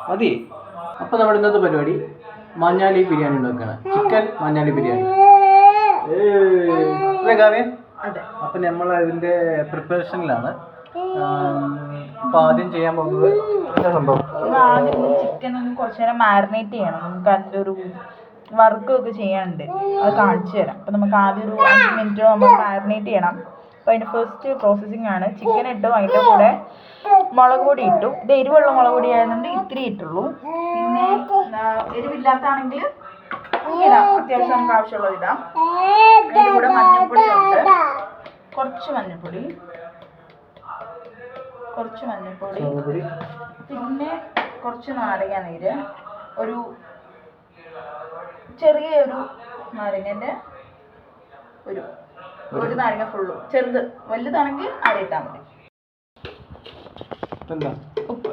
മതി. അപ്പോൾ നമ്മുടെ ഇന്നത്തെ പരിപാടി മഞ്ഞാലി ബിരിയാണി ഉണ്ടാക്കുകയാണ്. ചിക്കൻ മഞ്ഞാലി ബിരിയാണി. അതെ. അപ്പം നമ്മൾ അതിൻ്റെ പ്രിപ്പറേഷനിലാണ്. അപ്പോൾ ആദ്യം ചെയ്യാൻ പോകുന്നത് എന്താ സംഭവം? ആദ്യം ചിക്കൻ ഒന്ന് കുറച്ച് നേരം മാരിനേറ്റ് ചെയ്യണം. നമുക്ക് അതിൻ്റെ ഒരു വർക്കൊക്കെ ചെയ്യാനുണ്ട്, അത് കാണിച്ചു തരാം. അപ്പം നമുക്ക് ആദ്യം ഒരു 5 മിനിറ്റ് നമ്മൾ മാരിനേറ്റ് ചെയ്യണം. അപ്പോൾ അതിൻ്റെ ഫസ്റ്റ് പ്രോസസ്സിംഗ് ആണ്. ചിക്കൻ ഇട്ടു, അതിൻ്റെ കൂടെ മുളക് പൊടി ഇട്ടു. ഇത് എരിവുള്ള മുളക് പൊടി ആയതുകൊണ്ട് ഇത്തിരി ഇട്ടുള്ളൂ. പിന്നെ എരിവില്ലാത്താണെങ്കിൽ ഇടാം, അത്യാവശ്യം നമുക്ക് ആവശ്യമുള്ളത് ഇടാം. അതിൻ്റെ കൂടെ മഞ്ഞൾപ്പൊടി ഉണ്ട്, കുറച്ച് മഞ്ഞൾപ്പൊടി, പിന്നെ കുറച്ച് നാരങ്ങ നീര്, ഒരു ചെറിയൊരു നാരങ്ങൻ്റെ ഒരു നാരങ്ങ ഫുള്ളും, ചെറുത്. വലുതാണെങ്കിൽ അരയിട്ടാൽ മതി. ഉപ്പ്,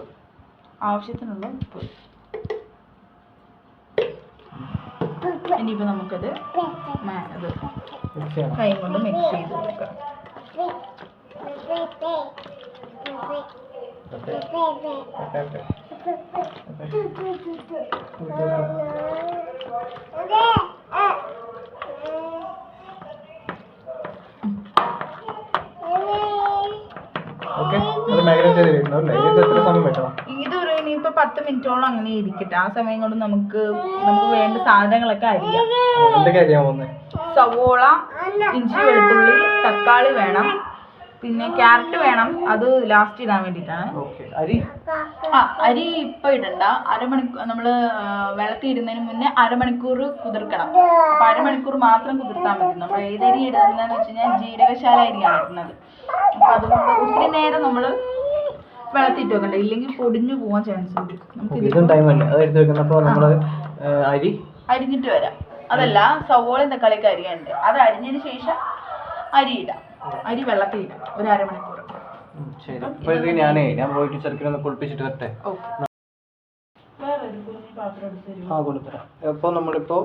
ആവശ്യത്തിനുള്ള ഉപ്പ്. ഇനിയിപ്പോൾ നമുക്കത് കൈ കൊണ്ട് മിക്സ് ചെയ്ത് കൊടുക്കാം. ഇതൊരു ഇനിയിപ്പോ 10 മിനിറ്റോളം അങ്ങനെ ഇരിക്കട്ടെ. ആ സമയം കൊണ്ട് നമുക്ക് വേണ്ട സാധനങ്ങളൊക്കെ അരിയാം. സവോള, ഇഞ്ചി, വെളുത്തുള്ളി, തക്കാളി വേണം, പിന്നെ ക്യാരറ്റ് വേണം, അത് ലാസ്റ്റ് ഇടാൻ വേണ്ടിയിട്ടാണ്. അരി ഇപ്പം ഇടണ്ട, അരമണിക്കൂർ നമ്മൾ വെള്ളത്തിൽ ഇടുന്നതിന് മുന്നേ അരമണിക്കൂർ കുതിർക്കണം. അപ്പം അരമണിക്കൂർ മാത്രം കുതിർത്താൽ മതി. നമ്മൾ ഏതരി ഇടുന്നതെന്ന് വെച്ച് കഴിഞ്ഞാൽ ജീരകശാല അരിയാണ് ഇടുന്നത്. അപ്പം അതുകൊണ്ട് ഒത്തിരി നേരം നമ്മൾ വെള്ളത്തിട്ട് വെക്കണ്ട, ഇല്ലെങ്കിൽ പൊടിഞ്ഞു പോകാൻ ചാൻസ് ഉണ്ട്. അരിഞ്ഞിട്ട് വരാം. അതല്ല, സവോളയും തക്കാളിയൊക്കെ അരിയാനുണ്ട്. അത് അരിഞ്ഞതിന് ശേഷം അരി ഇടാം. അരി വെള്ളത്തിൽ ഇടാം ഒരു അരമണിക്കൂർ. ഞാൻ പോയിട്ട് ചെറുക്കിനൊന്ന് കുളിപ്പിച്ചിട്ട് വരട്ടെ. കൊടുത്തരാം. അപ്പോൾ നമ്മളിപ്പോൾ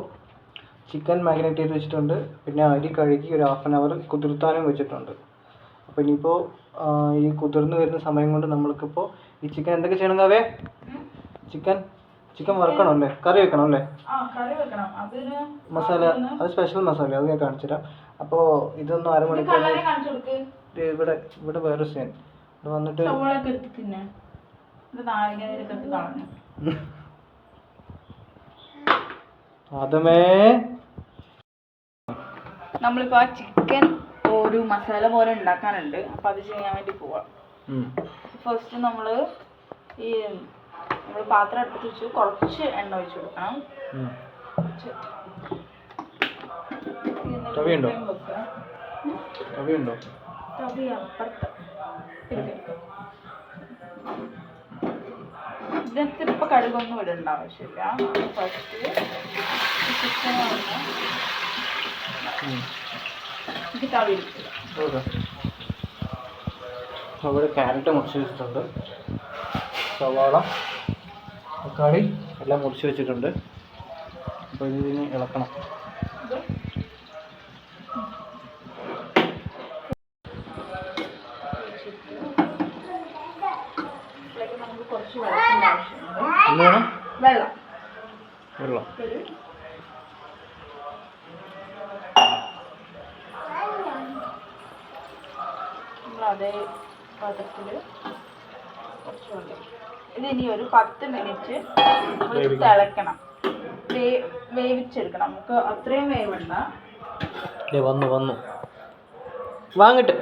ചിക്കൻ മാരിനേറ്റ് ചെയ്ത് വെച്ചിട്ടുണ്ട്. പിന്നെ അരി കഴുകി ഒരു 1/2 hour കുതിർത്താനും വെച്ചിട്ടുണ്ട്. അപ്പോൾ ഇനിയിപ്പോൾ ഈ കുതിർന്ന് വരുന്ന സമയം കൊണ്ട് നമ്മൾക്കിപ്പോൾ ഈ ചിക്കൻ എന്തൊക്കെ ചെയ്യണമെന്നാവേ? ചിക്കൻ വറുക്കണം അല്ലേ? കറി വെക്കണം അല്ലേ? മസാല, അത് സ്പെഷ്യൽ മസാല, അത് ഞാൻ കാണിച്ചു തരാം. അപ്പോൾ ഇതൊന്നും അരമണിക്കൂർ ഇവിടെ വേറെ സീൻ ഇവിടെ വന്നിട്ട് അതമേ നമ്മളിപ്പോ ആ ചിക്കൻ ഒരു മസാല പോലെ ഉണ്ടാക്കാനുണ്ട്. അപ്പൊ അത് ചെയ്യാൻ വേണ്ടി പോവാം. ഫസ്റ്റ് നമ്മൾ പാത്രം അടുപ്പത്ത് വെച്ച് കുറച്ച് എണ്ണ ഒഴിച്ചു കൊടുക്കണം. ഇതിനകത്ത് ഇപ്പൊ കടുകൊന്നും ഇടേണ്ട ആവശ്യമില്ല. ഫസ്റ്റ് ചിക്കൻ അവിടെ ക്യാരറ്റ് മുറിച്ച് വെച്ചിട്ടുണ്ട്, സവാള, തക്കാളി എല്ലാം മുറിച്ച് വെച്ചിട്ടുണ്ട്. അപ്പോൾ ഇതിന് ഇളക്കണം. നമുക്ക് കുറച്ച് വെള്ളത്തിൻ്റെ ആവശ്യമുണ്ട്. വെള്ളം അതേ പാത്രത്തിൽ കുറച്ച് വെള്ളം. ഇതിനി ഒരു 10 മിനിറ്റ് തിളക്കണം, വേവിച്ചെടുക്കണം. നമുക്ക് അത്രയും വേവണ്ട. വന്നു വാങ്ങിട്ട്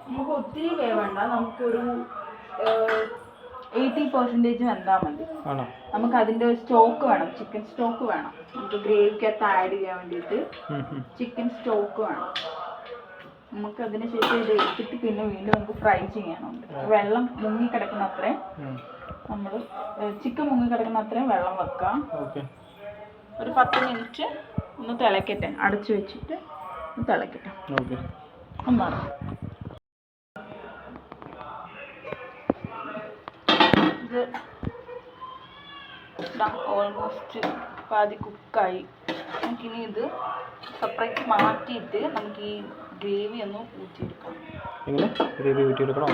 നമുക്ക് ഒത്തിരി വേവണ്ട, നമുക്കൊരു 80% വെന്താൽ മതി. നമുക്ക് അതിൻ്റെ സ്റ്റോക്ക് വേണം, ചിക്കൻ സ്റ്റോക്ക് വേണം. നമുക്ക് ഗ്രേവിക്കകത്ത് ആഡ് ചെയ്യാൻ വേണ്ടിയിട്ട് ചിക്കൻ സ്റ്റോക്ക് വേണം. നമുക്ക് അതിന് ശേഷം ഇത് എടുത്തിട്ട് പിന്നെ വീണ്ടും നമുക്ക് ഫ്രൈ ചെയ്യാനുണ്ട്. വെള്ളം മുങ്ങിക്കിടക്കുന്ന അത്രയും നമ്മൾ ചിക്കൻ മുങ്ങിക്കിടക്കുന്ന അത്രയും വെള്ളം വെക്കാം. ഒരു 10 മിനിറ്റ് ഒന്ന് തിളക്കട്ടെ, അടച്ചു വെച്ചിട്ട് ഒന്ന് തിളക്കട്ടെ. ഒന്നാണ് ഇത് ഓൾമോസ്റ്റ് പാതി കുക്കായി. നമുക്കിനി ഇത് സെപ്പറേറ്റ് മാറ്റിയിട്ട് നമുക്ക് ഈ ഗ്രേവി ഒന്ന് ഊറ്റിയെടുക്കാം. എങ്ങനെ ഗ്രേവി ഊറ്റിയെടുക്കണോ?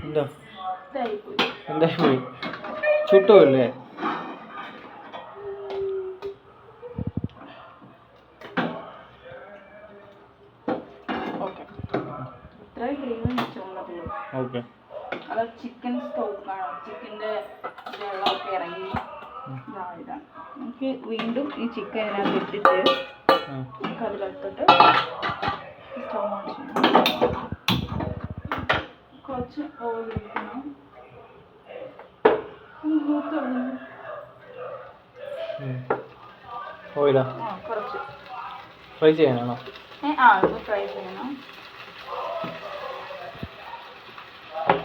എന്താ എന്തായി പോയി? ചുട്ടുമല്ലേ? ഓക്കെ. അത് ചിക്കൻ സ്റ്റോക്കാണ്. ചിക്കൻ്റെ വെള്ളമൊക്കെ ഇറങ്ങി ഇതാണ്. നമുക്ക് വീണ്ടും ഈ ചിക്കൻ ഇതിനകത്ത് ഇട്ടിട്ട് നമുക്ക് അതിലിട്ടിട്ട് സ്റ്റവ് ഓൺ ചെയ്യണം. കുറച്ച് ഓയിൽ ഒഴിക്കണം. ഓയിലാ? കുറച്ച് ഫ്രൈ ചെയ്യാനാണോ? ഇത് ഫ്രൈ ചെയ്യണം.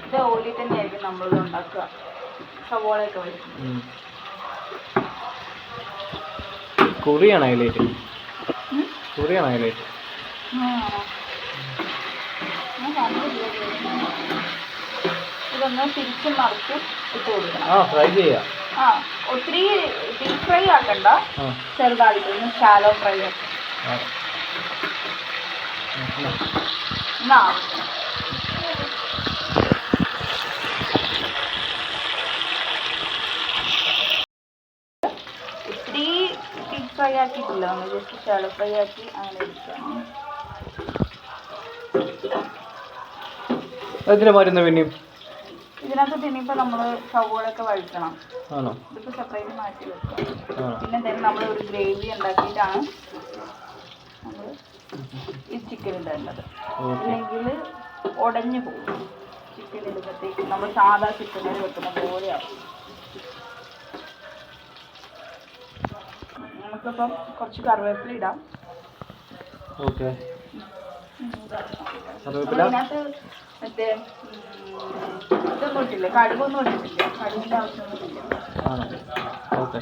ഇത് ഓയിലിൽ തന്നെയായിരിക്കും നമ്മളിത് ഉണ്ടാക്കുക. സവോളയൊക്കെ വരും. കുറിയാണ് ഹൈലൈറ്റ്. കുറിയാണ് ഹൈലൈറ്റ്. ഇതൊന്ന് തിരിച്ച് മറിച്ച് ഇട്ട് കൊടുക്കണം. ഫ്രൈ ചെയ്യാം. ഒത്തിരി ഡീപ് ഫ്രൈ ആക്കണ്ട, ചെറുതായിട്ട് ഒന്ന് ഷാലോ ഫ്രൈ ആക്കാം. ഒത്തിരി ഡീപ് ഫ്രൈ ആക്കിയിട്ടില്ല, നമ്മൾ ജസ്റ്റ് ഷാലോ ഫ്രൈ ആക്കി അങ്ങനെ എടുക്കാം. അതിന് മരുന്ന് പിന്നെയും ഇതിനകത്ത് പിന്നിപ്പോൾ നമ്മൾ സവോളയൊക്കെ വഴിക്കണം. ആണോ? ഇതിപ്പോൾ സെപ്പറേറ്റ് മാറ്റി വെക്കാം. പിന്നെ എന്തായാലും നമ്മൾ ഒരു ഗ്രേവി ഉണ്ടാക്കിയിട്ടാണ് നമ്മൾ ഈ ചിക്കൻ ഇടേണ്ടത്. അല്ലെങ്കിൽ ഉടഞ്ഞു പോകും. ചിക്കൻ ഇടുമ്പോഴത്തേക്ക് നമ്മൾ സാധാ ചിക്കനിൽ വെക്കുന്ന പോലെയാവും. നമുക്കിപ്പം കുറച്ച് കറിവേപ്പില ഇടാം. ഓക്കെ. അതിനകത്ത് മറ്റേ ഇതൊന്നും ഇട്ടില്ല, കടുകൊന്നും ഇട്ടിട്ടില്ല. കടുകിൻ്റെ ആവശ്യമൊന്നും ഇല്ല. ഓക്കെ.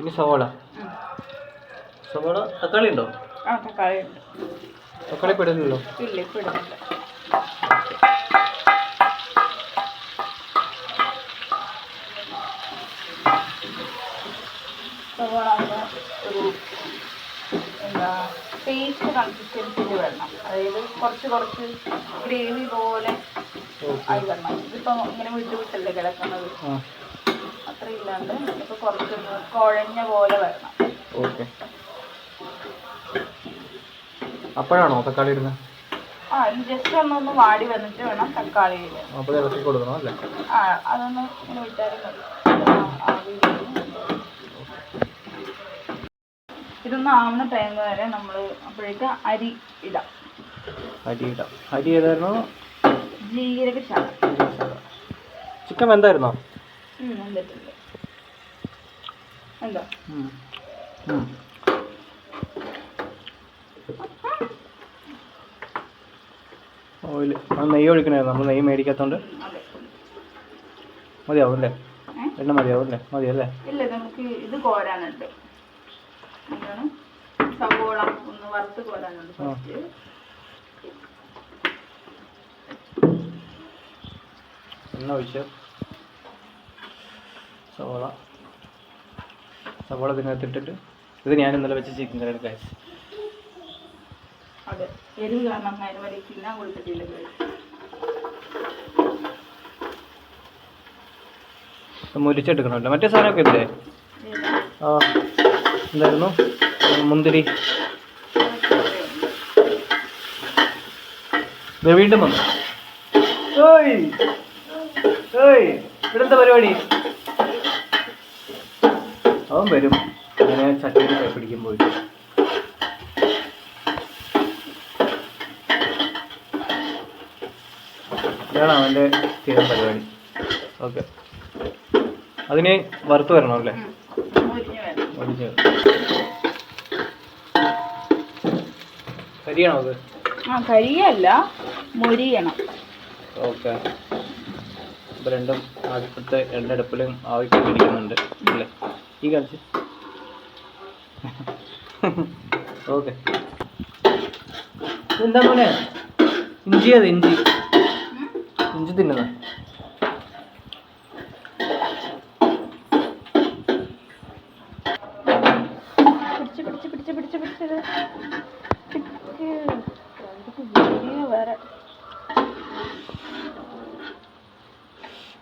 ഇനി സവാള. സവാള തക്കാളി ഉണ്ടോ? തക്കാളി ഉണ്ട്. തക്കാളി പെടുന്നില്ലല്ലോ? ഇല്ല, ഇപ്പം ഇടുന്നില്ല. സവാള ഒരു എന്താ പേസ്റ്റ് കൺസിസ്റ്റൻസിയിൽ വരണം. അതായത് കുറച്ച് ഗ്രേവി പോലെ ആയി വരണം. ഇതിപ്പോൾ ഇങ്ങനെ വിട്ടല്ലേ കിടക്കുന്നത്, അത്ര ഇല്ലാണ്ട് ഇപ്പോൾ കുറച്ച് കുഴഞ്ഞ പോലെ വരണം. ഓക്കെ. അപ്പോഴാണോ തക്കാളി ഇടുന്നത്? ഇനി ജസ്റ്റ് ഒന്നൊന്ന് വാടി വന്നിട്ട് വേണം തക്കാളി ഇടാൻ. അപ്പോൾ ഇറക്കി കൊടുക്കണം അല്ലേ? അതൊന്ന് ഇങ്ങനെ വിട്ടാലും മതി. ഇതൊന്ന് ആവുന്ന ടൈം വരെ നമ്മൾ അപ്പോഴേക്ക് അരി ഇടാം. അരി ഏതായിരുന്നു? ജീരകശാല. ചിക്കൻ വെന്തായിരുന്നോ? വെന്തിട്ടുണ്ട്. എന്താ ഓയിൽ നെയ്യ് ഒഴിക്കണമായിരുന്നു. നമ്മൾ നെയ്യ് മേടിക്കാത്തതുകൊണ്ട് മതിയാവും അല്ലേ? എണ്ണ മതിയാവും അല്ലേ? മതിയല്ലേ? ഇല്ല, നമുക്ക് ഇത് കോരാനുണ്ട്. എന്താണ് സവോള ഒന്ന് വറുത്ത് കോരാനുണ്ട്. ഫസ്റ്റ് എണ്ണ ഒഴിച്ച് സവോള ഇതിനകത്തിട്ടിട്ട് ഇത് ഞാൻ ഇന്നലെ വെച്ച് ചിക്കൻ കറി എടുക്കാൻ. അതെ, എരിവ് കാരണം നേരം വരെ തിന്നാൻ കൊടുത്തിട്ടില്ല. മുരിച്ചെടുക്കണമല്ലോ. മറ്റേ സാധനമൊക്കെ ഇല്ലേ? എന്തായിരുന്നു? മുന്തിരി. വീണ്ടും വന്നു. ഇവിടെന്താ പരിപാടി? അവൻ വരും അങ്ങനെ ചട്ടിയിൽ കൈ പിടിക്കും പോയിട്ട്. ഇതാണ് അവൻ്റെ സ്ഥിരം പരിപാടി. ഓക്കെ. അതിന് വറുത്ത് വരണം അല്ലേ? ഒഴിഞ്ഞ് കരിയണോ അത്? കരിയല്ല, മൊരിയണം. ഓക്കെ. ഇപ്പോൾ രണ്ടും അടുപ്പത്തെ രണ്ടടുപ്പിലും ആവിക്കൊണ്ടിരിക്കുന്നുണ്ട് അല്ലേ? ഈ കാണിച്ച് ഓക്കെ. എന്താ മോനെ? ഇഞ്ചി അത് ഇഞ്ചി ഇഞ്ചി തിന്നുന്ന.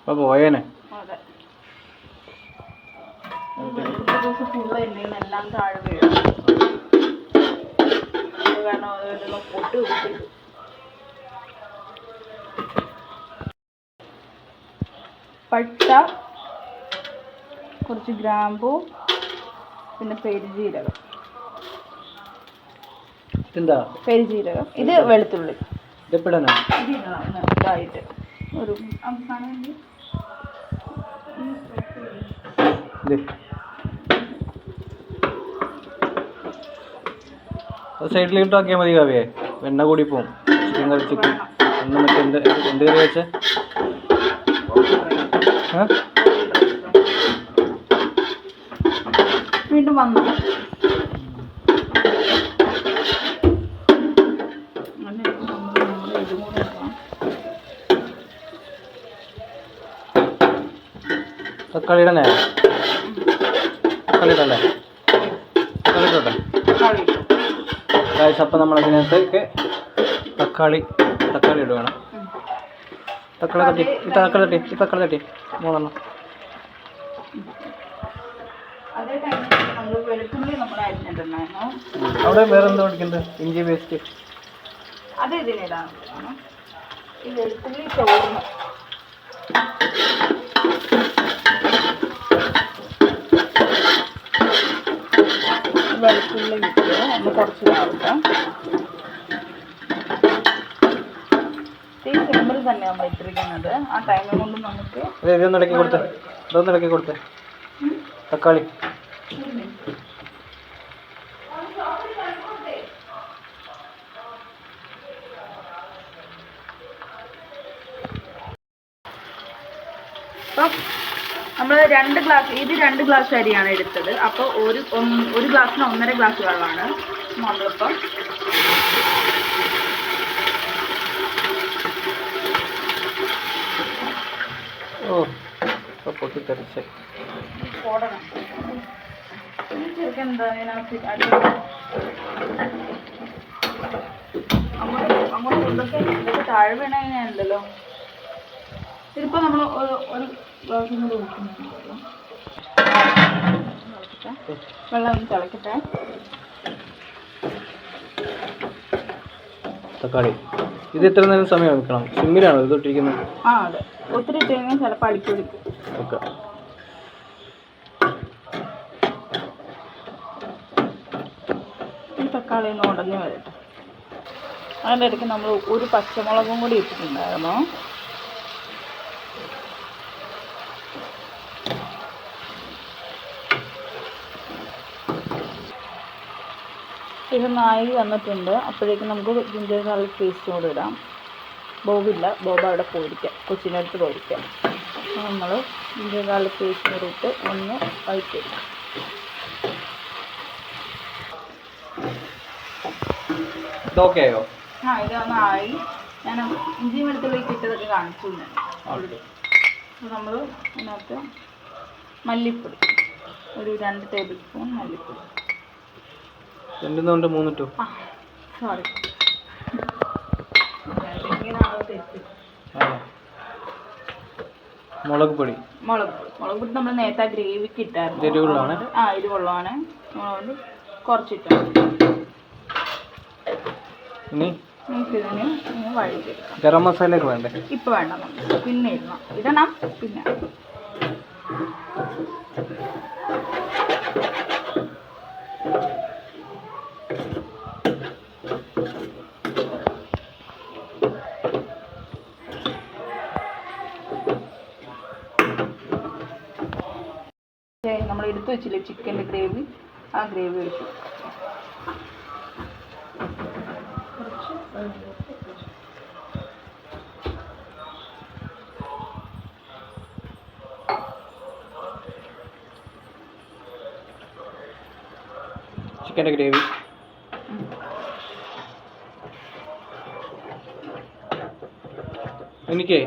അപ്പൊ പോയേനെ. അതെ, ഫുള്ള് എല്ലാം താഴെ വീഴും. കാരണം അതെല്ലാം പൊട്ട് കിട്ടി. പട്ട, കുറച്ച് ഗ്രാമ്പൂ, പിന്നെ പെരുജീരകം. എന്താ പെരുജീരകം, ഇത് വെളുത്തുള്ളി. ഇതെപ്പോഴാണ് ഇതായിട്ട് ഒരു അവസാനം സൈഡിലിട്ട് ആക്കിയാൽ മതി കാവ്യേ. എണ്ണ കൂടി പോവും. ചിക്കൻ കറി ചിക്കൻ എണ്ണ മറ്റേ എന്ത് കറി വെച്ചേ? വീണ്ടും വന്നു. തക്കാളി ഇടണേ? തക്കാളി ഇടല്ലേ? തക്കാളി ഇട്ടോട്ടെ. അപ്പം നമ്മളതിനകത്തേക്ക് തക്കാളി ഇടുകയാണ്. തക്കാളി തട്ടി 3 അവിടെ വേറെ എന്താ പഠിക്കുന്നത്? ഇഞ്ചി പേസ്റ്റ് അത് ഇതിനിടാണ്. ഈ വെളുത്തുള്ളി ചോറിന് വെളുത്തുള്ളി ഇട്ട് ഒന്ന് കുറച്ച് ഇതാവട്ടെ. ഈ സിമ്പിൾ തന്നെ നമ്മൾ ഇട്ടിരിക്കുന്നത്. ആ ടൈം കൊണ്ട് നമുക്ക് ഇതൊന്ന് ഇടയ്ക്ക് കൊടുത്തേ തക്കാളി. അപ്പം നമ്മൾ 2 ഗ്ലാസ് അരിയാണ് എടുത്തത്. അപ്പോൾ ഒരു ഗ്ലാസ്സിന് 1.5 ഗ്ലാസ് വെള്ളമാണ് നമ്മളിപ്പം പൊട്ടിത്തെറിച്ച് പോടണം. എന്താ അങ്ങോട്ട് ഇതൊക്കെ താഴെ വീണല്ലോ. ഇതിപ്പോൾ നമ്മൾ ഒരു ഗ്ലാസും കൂടി ഒഴിക്കുന്നുണ്ട്. വെള്ളം ഒന്ന് തിളക്കട്ടെ. തക്കാളി ഇത് എത്ര നേരം സമയം വെക്കണം? സിമ്മിലാണോ ഇത് ഇട്ടിരിക്കുന്നത്? ആ അതെ, ഒത്തിരി ഇട്ട് കഴിഞ്ഞാൽ ചിലപ്പോൾ അടിച്ചു പിടിക്കും. ഓക്കെ. ഈ തക്കാളി ഒന്ന് ഉടഞ്ഞു വരട്ടെ. അതിൻ്റെ ഇടയ്ക്ക് നമ്മൾ ഒരു പച്ചമുളകും കൂടി ഇട്ടിട്ടുണ്ടായിരുന്നു. ഇതൊന്നായി വന്നിട്ടുണ്ട്. അപ്പോഴേക്കും നമുക്ക് ജിഞ്ചർ ഗാർലിക് പേസ്റ്റ് കൂടെ ഇടാം. ബോബില്ല, ബോബ അവിടെ പോയിരിക്കാം, കൊച്ചിൻ്റെ അടുത്ത് പോയിരിക്കാം. നമ്മൾ ജിഞ്ചർ ഗാർലിക് പേസ്റ്റ് കൂടെ ഇട്ട് ഒന്ന് വഴറ്റിയെടുക്കാം. ഇതൊക്കെയോ? ഇതൊന്നായി. ഞാൻ ഇഞ്ചി വെളുത്തുള്ളിലേക്ക് ഇട്ടതൊക്കെ കാണിച്ചു ഓൾറെഡി. അപ്പോൾ നമ്മൾ അതിനകത്ത് മല്ലിപ്പൊടി ഒരു 2 ടേബിൾ സ്പൂൺ മല്ലിപ്പൊടി. 2 3 ടു സോറി, മുളക് പൊടി നമ്മൾ നേരത്തെ ഗ്രേവിക്ക് ഇട്ടായിരുന്നു. എരിവുള്ളതാണ്. എരിവുള്ളതാണ്. അതുകൊണ്ട് കുറച്ചിട്ടാണ്. ഇനി ഇതിന് വഴിച്ചെടുക്കാം. ഗരം മസാല ഒക്കെ വേണ്ടേ? ഇപ്പം വേണ്ട, നമുക്ക് പിന്നെ ഇടണം. പിന്നെ നമ്മൾ എടുത്തു വെച്ചില്ലേ ചിക്കൻ്റെ ഗ്രേവി, ആ ഗ്രേവി എടുത്തു. ചിക്കൻ്റെ ഗ്രേവി. എനിക്കേ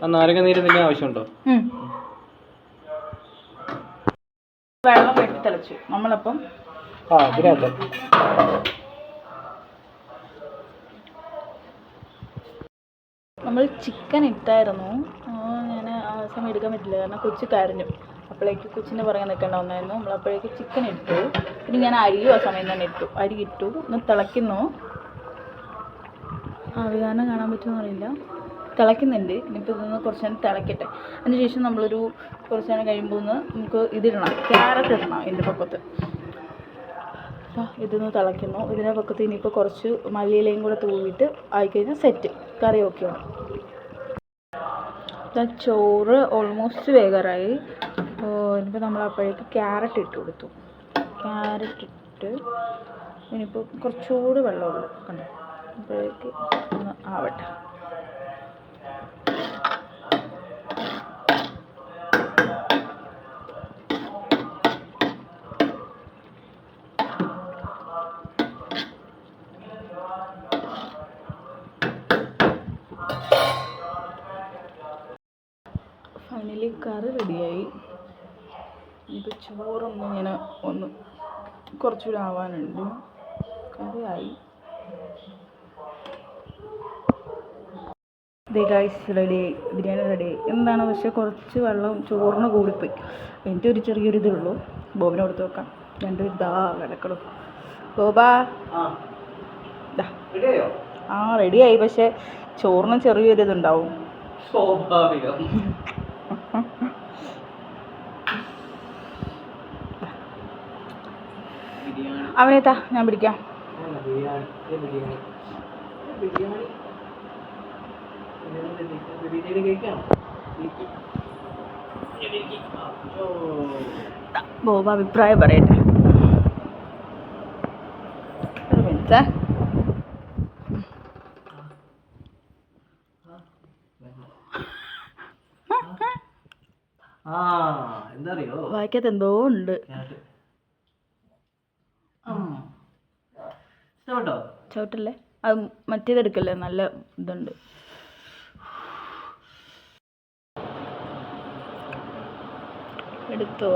ആ നാരങ്ങ നീര് നിന്റെ ആവശ്യമുണ്ടോ? വെള്ളം വെട്ടി തിളച്ചു നമ്മളപ്പം ഇതിനകത്ത് നമ്മൾ ചിക്കൻ ഇട്ടായിരുന്നു. ഞാൻ ആ സമയം എടുക്കാൻ പറ്റില്ല കാരണം കൊച്ചു കരഞ്ഞു. അപ്പോഴേക്ക് കൊച്ചിൻ്റെ പുറകെ നിൽക്കേണ്ട വന്നായിരുന്നു. നമ്മളപ്പോഴേക്ക് ചിക്കൻ ഇട്ടു. പിന്നെ ഞാൻ അരിയും ആ സമയം തന്നെ ഇട്ടു. അരി ഇട്ടു, ഒന്ന് തിളയ്ക്കുന്നു. അത് കാരണം കാണാൻ പറ്റുമെന്ന് അറിയില്ല. തിളയ്ക്കുന്നുണ്ട്. ഇനിയിപ്പോൾ ഇതൊന്ന് കുറച്ച് നേരം തിളയ്ക്കട്ടെ. അതിന് ശേഷം നമ്മളൊരു കുറച്ച് നേരം കഴിയുമ്പോൾ നമുക്ക് ഇതിടണം, ക്യാരറ്റ് ഇടണം ഇതിൻ്റെ പക്കത്ത്. ഇതൊന്ന് തിളയ്ക്കുന്നു. ഇതിൻ്റെ പക്കത്ത് ഇനിയിപ്പോൾ കുറച്ച് മല്ലിയിലയും കൂടെ തൂവിയിട്ട് ആയിക്കഴിഞ്ഞാൽ സെറ്റ്, കറി ഓക്കെയാണ്. ചോറ് ഓൾമോസ്റ്റ് വേകാറായി. ഇനിയിപ്പോൾ നമ്മൾ അപ്പോഴേക്ക് ക്യാരറ്റ് ഇട്ട് കൊടുത്തു. ക്യാരറ്റ് ഇട്ട് ഇനിയിപ്പോൾ കുറച്ചുകൂടി വെള്ളമുള്ളൂ കണ്ടോ. അപ്പോഴേക്ക് ഒന്ന് ആവട്ടെ. ഫൈനലി കറി റെഡിയായി. ഇപ്പോൾ ചോറൊന്ന് ഇങ്ങനെ ഒന്ന് കുറച്ചുകൂടെ ആവാനുണ്ട്. കറിയായി. ഗൈസ് റെഡിയായി, ബിരിയാണി റെഡിയായി. എന്താണ് പക്ഷേ കുറച്ച് വെള്ളം ചോറിന് കൂടിപ്പോയി. എൻ്റെ ഒരു ചെറിയൊരു ഇതേ ഉള്ളൂ. ബോബിനെ കൊടുത്ത് നോക്കാം. രണ്ടും ഇതാ കിടക്കണം. ബോബാ റെഡിയായി. പക്ഷേ ചോറിന് ചെറിയൊരു ഇതുണ്ടാവും. സ്വാഭാവികം. അവനെത്താ ഞാൻ പിടിക്കാം. ബോബ അഭിപ്രായം പറയട്ടെ. ഒരു മിനിറ്റ്. എന്താറിയോ വായിക്കത്ത് എന്തോ ഉണ്ട്. ചവിട്ടല്ലേ, അത് മറ്റേതെടുക്കല്ലേ, നല്ല ഇതുണ്ട്. എടുത്തോ.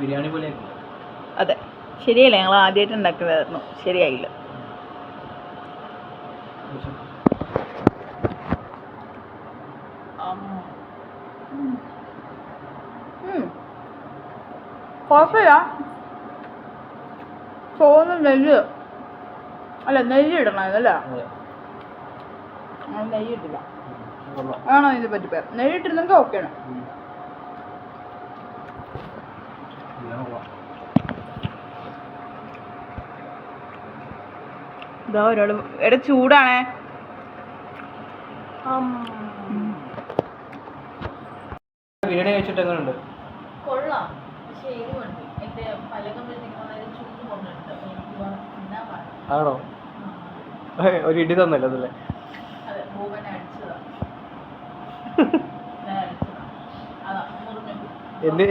ബിരിയാണി പോലെ. അതെ, ശരിയല്ല. ഞങ്ങൾ ആദ്യമായിട്ട് ഉണ്ടാക്കുന്നതായിരുന്നു, ശരിയായില്ല. കുഴപ്പമില്ല. ചോന്ന് നെയ്യ് അല്ല, നെയ്യ് ഇടണം ഇതല്ലേ. നെയ്യ് ഇട്ടില്ല ആണോ ഇതിനെ പറ്റി പേർ? നെയ്യ് ഇട്ടിരുന്നെങ്കിൽ ഓക്കെയാണ്. ഇതാ ഒരാൾ എടാ ചൂടാണേ. ബിരിയാണി കഴിച്ചിട്ട് എങ്ങനെയുണ്ട്? കൊള്ളാം, പക്ഷേ എരിവുണ്ട്. എൻ്റെ പലകമ്പഴത്തേക്ക് വളരെ ചൂട് കൊണ്ടിട്ടുണ്ട്. ആണോ? ഒരു ഇടി തന്നല്ലോ അതല്ലേ? അതെ, ബോബനെ അടിച്ചതാ.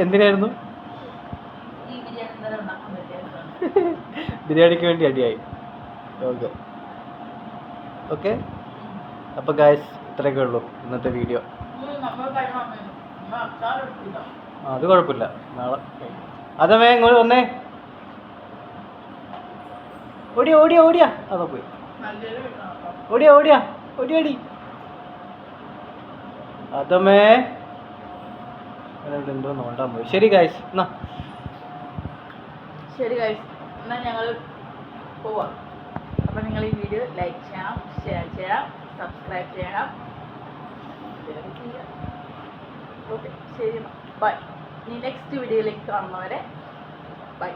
എന്തിനായിരുന്നു? ഈ ബിരിയാണി എന്തായാലും ഉണ്ടാക്കാൻ പറ്റിയായിരുന്നു. ബിരിയാണിക്ക് വേണ്ടി അടിയായി. Okay okay. അപ്പോൾ ഗായ്സ് ഇത്രയൊക്കെ ഉള്ളൂ ഇന്നത്തെ വീഡിയോ. അത് കുഴപ്പമില്ല. നാളെ അതമേ ഇങ്ങോട്ട് വന്നേ. ഓടിയാ ഓടിയാ ഓടിയാ. അതാ പോയി. ഓടിയാ ഓടിയാ ഓടിയാടി. അതമേ എന്തോ നോണ്ടാൻ പോയി. ശരി ഗായ്സ് എന്നാ. ശരി ഗൈസ്, എന്നാൽ ഞങ്ങൾ പോവാം. അപ്പോൾ നിങ്ങൾ ഈ വീഡിയോ ലൈക്ക് ചെയ്യണം, ഷെയർ ചെയ്യണം, സബ്സ്ക്രൈബ് ചെയ്യണം. ഓക്കെ ശരി, ബൈ. ഇനി നെക്സ്റ്റ് വീഡിയോയിലേക്ക് കാണുന്നവരെ ബൈ.